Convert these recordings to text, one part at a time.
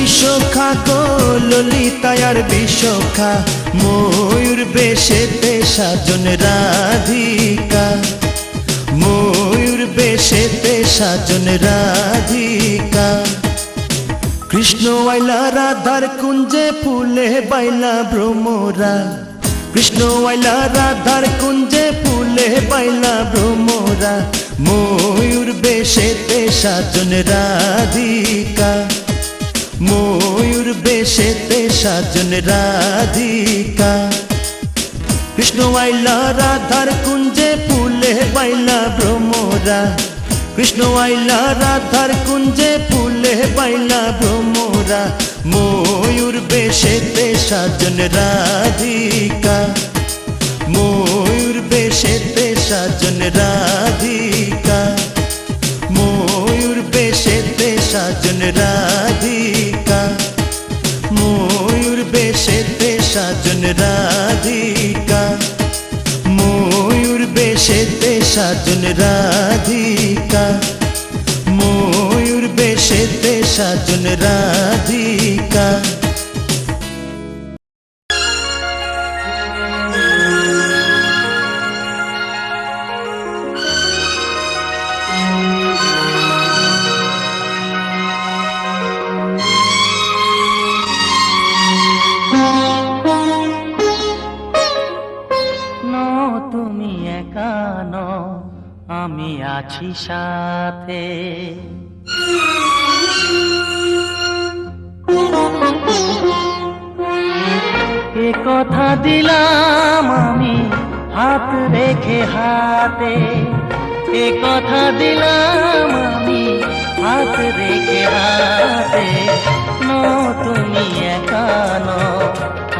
বিশ্বখা গো ললিতা আর বিশ্বখা, ময়ূর বেশেতে সাজন রাধিকা, ময়ূর বেশেতে সাজন রাধিকা। কৃষ্ণ আইলা রাধার কুঞ্জে ফুলে বাইলা ভ্রমরা, কৃষ্ণ আইলা রাধার কুঞ্জে ফুলে বাইলা ভ্রমরা, ময়ূর বেশেতে সাজন রাধিকা, ময়ূর বেশেতে সাজন রাধিকা। কৃষ্ণ আইলা রাধার কুঞ্জে ফুলে বাইলা ভ্রমরা, কৃষ্ণ আইলা রাধার কুঞ্জে ফুলে বাইলা ভ্রমরা, ময়ূর বেশেতে সাজন রাধিকা, ময়ূর বেশেতে সাজন রাধিকা, ময়ূর বেশেতে সাজন রাধিকা, ময়ূর বেশেতে সাজন রাধিকা, ময়ূর বেশেতে সাজন রাধিকা, ময়ূর বেশেতে সাজন রাধিকা। তুমি একা নও, আমি আছি সাথে। এ কথা দিলাম আমি হাত রেখে হাতে, এ কথা দিলাম আমি হাত রেখে হাতে। তুমি একা নও,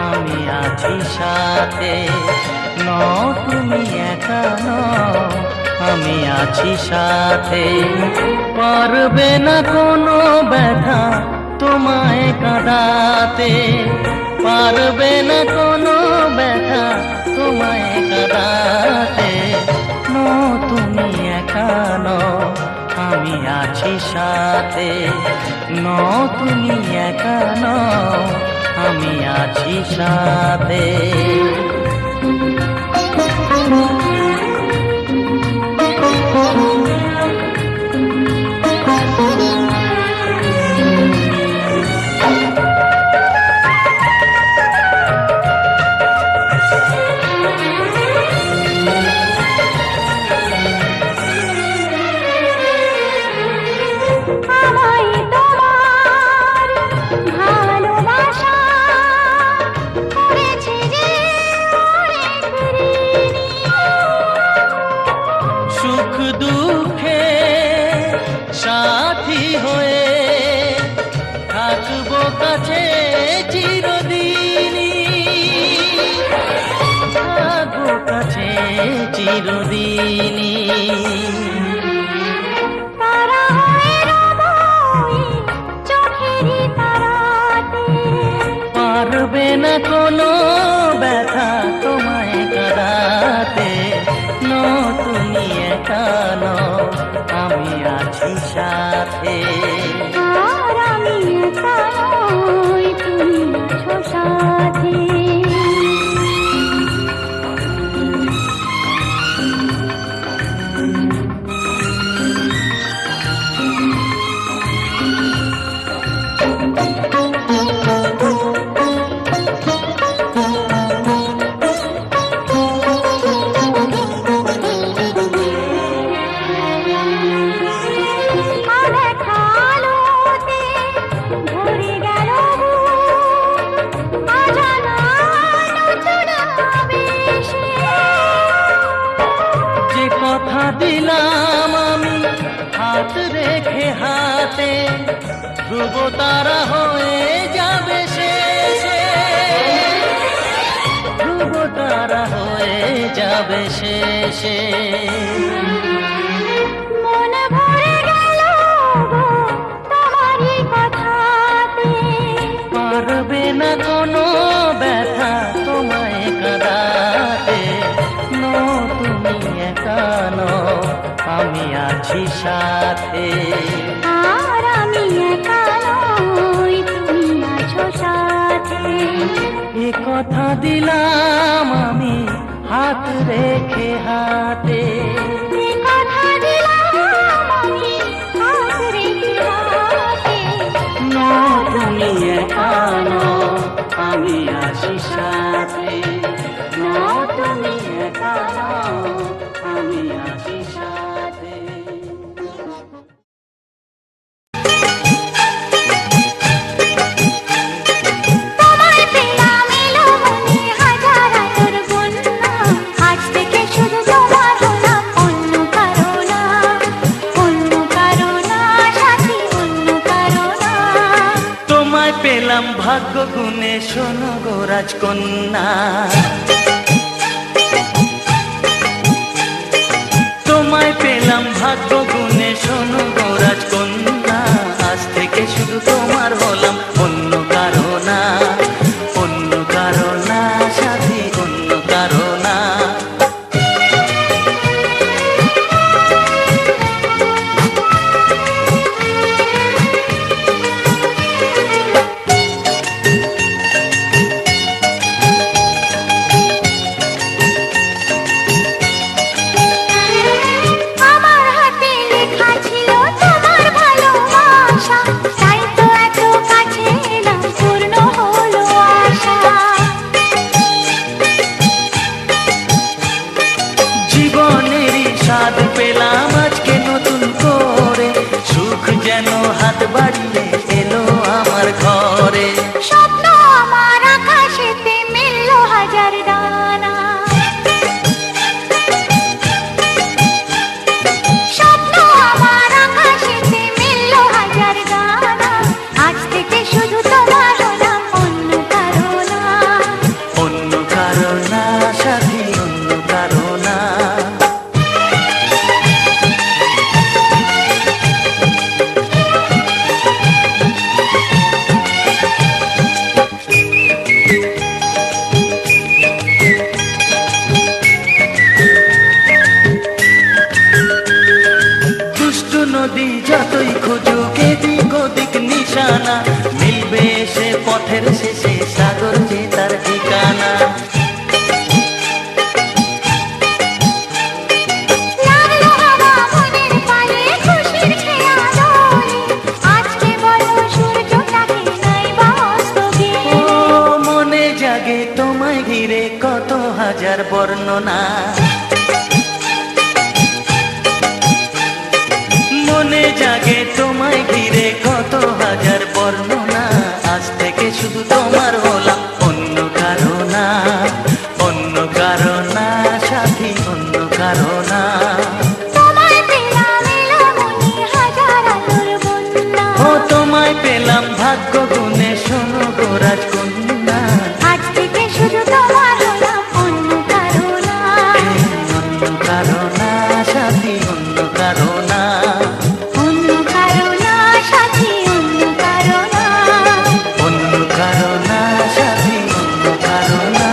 আমি আছি সাথে। তুমি একা নও, আমি আছি সাথে। পারবে না কোনো ব্যথা তোমায় কাঁদাতে, পারবে না কোনো ব্যথা তোমায় কাঁদাতে। তুমি একা নও, আমি আছি সাথে। তুমি একা নও, আমি আছি সাথে। চিরদিনী তারা হয়ে রব চোখেরই তারাতে। পারবে না কোনো ব্যথা তোমায় কাঁদাতে। তুমি একা নও, আমি আছি সাথে। আর আমি একা নই, তুমি আছো সাথে। দিলাম আমি হাত রেখে হাতে, ধ্রুব তারা হয়ে যাবে শেষে, ধ্রুব তারা হয়ে যাবে শেষে। মন ভরে গেল তোমারই কথাতে। পারবে না কোনো ব্যথা তোমায় কাঁদাতে। তুমি একা নও, আমি আছি সাথে। আর আমি একা নই, তুমি কথা দিলাম আমি হাত রেখে হাতে, কথা দিলাম আমি হাত রেখে হাতে। তুমি একা নও, আমি আছি সাথে। তুমি একা নও, আমি আছি সাথে। তোমায় পেলাম এলো মনে হাজার আলোর বন্যা, আজ থেকে শুধু তোমার হলাম, অন্য কারো না, অন্য কারো না সাথী, অন্য কারো না। তোমায় পেলাম ভাগ্য গুণে, শোনো গো রাজকন্যা। তোমায় পেলাম ভাগ্য গুণে, শোনো গো রাজকন্যা। আজ থেকে শুধু তোমার হলাম, অন্য কারো না, অন্য কারো না সাথী, অন্য কারো না। আমার হাতে লেখা ছিল তোমার ভালোবাসা, তাই তো এত কাছে এলাম, পূর্ণ হলো আশা। জীবনেরই স্বাদ পেলাম আজকে নতুন করে, সুখ যেন হাত বাড়িয়ে এলো আমার ঘরে। স্বপ্ন আমার আকাশেতে মিলল হাজার ডানা, স্বপ্ন আমার আকাশেতে মিলল হাজার ডানা। আজ থেকে শুধু তোমার হলাম, অন্য কারো না, অন্য কারো না সাথী, অন্য কারো না। দুষ্ট নদী যতই খুঁজুক এদিক ওদিক নিশানা, মিলবে সে পথের শেষে সাগর যে তার ঠিকানা। লাগলো হাওয়া মনের পায়ে খুশির খেয়া দোলে, আজকে বলো সূর্যটাকে নাই বাস্তবে। ও মনে জাগে তোমায় ঘিরে কত হাজার বর্ণনা, মনে জাগে তোমায় ঘিরে কত হাজার বর্ণনা। আজ থেকে শুধু তোমার হলাম, অন্য কারো না, অন্য কারো না সাথী, অন্য কারো না। তোমায় পেলাম এলো মনে হাজার আলোর বন্যা, ও তোমায় পেলাম ভাগ্য গুণে, শোনো গো রাজকন্যা। আজ থেকে শুধু তোমার হলাম, অন্য কারো না, অন্য কারো না সাথী, অন্য কারো না। অন্য কারো না সাথী, অন্য কারো না। অন্য কারো না সাথী, অন্য কারো না।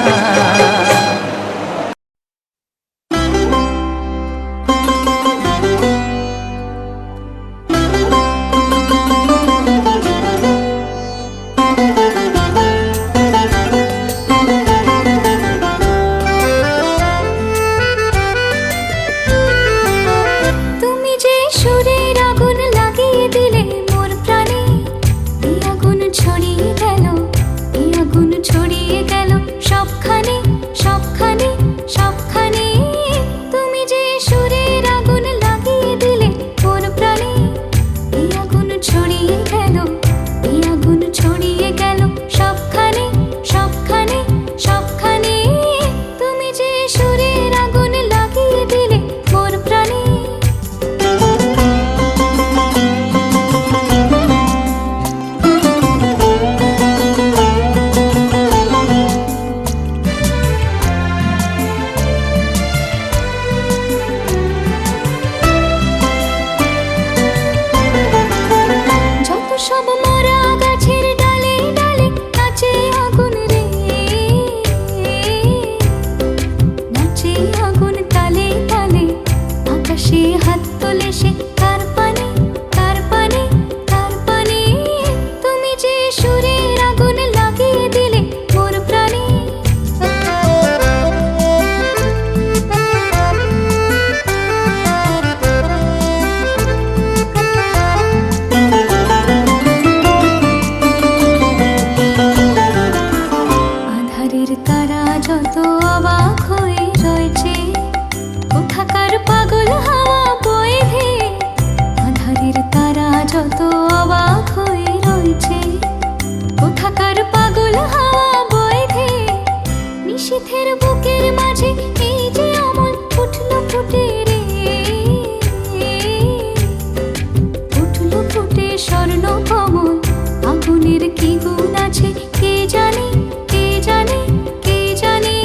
আছে কে জানে, কে জানে, কে জানে।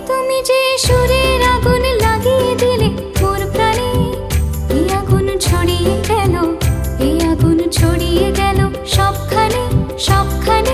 তুমি যে সুরের আগুন লাগিয়ে দিলে মোর প্রাণে, এই আগুন ছড়িয়ে গেল, এই আগুন ছড়িয়ে গেল সবখানে, সবখানে।